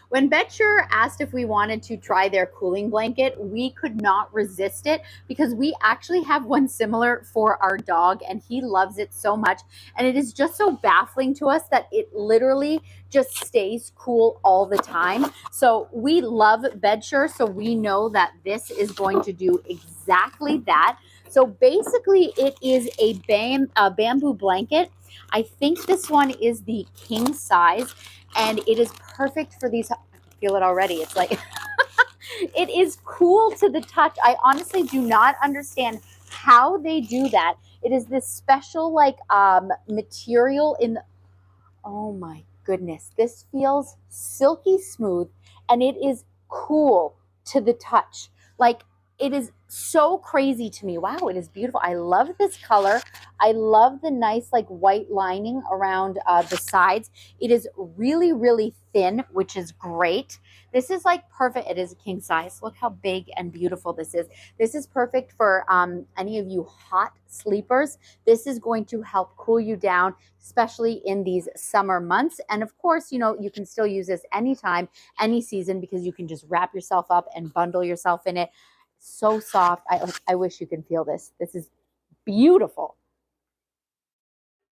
When Bedsure asked if we wanted to try their cooling blanket, we could not resist it because we actually have one similar for our dog and he loves it so much. And it is just so baffling to us that it literally just stays cool all the time. So we love Bedsure, so we know that this is going to do exactly that. So basically, it is a bamboo blanket. I think this one is the king size, and it is perfect for these. I feel it already. It's like it is cool to the touch. I honestly do not understand how they do that. It is this special like material in the, oh my goodness, this feels silky smooth and it is cool to the touch. Like it is so crazy to me. Wow, it is beautiful. I love this color. I love the nice like white lining around the sides. It is really, really thin, which is great. This is like perfect. It is a king size. Look how big and beautiful this is. This is perfect for any of you hot sleepers. This is going to help cool you down, especially in these summer months. And of course, you know, you can still use this anytime, any season, because you can just wrap yourself up and bundle yourself in it. So soft. I wish you could feel this. This is beautiful.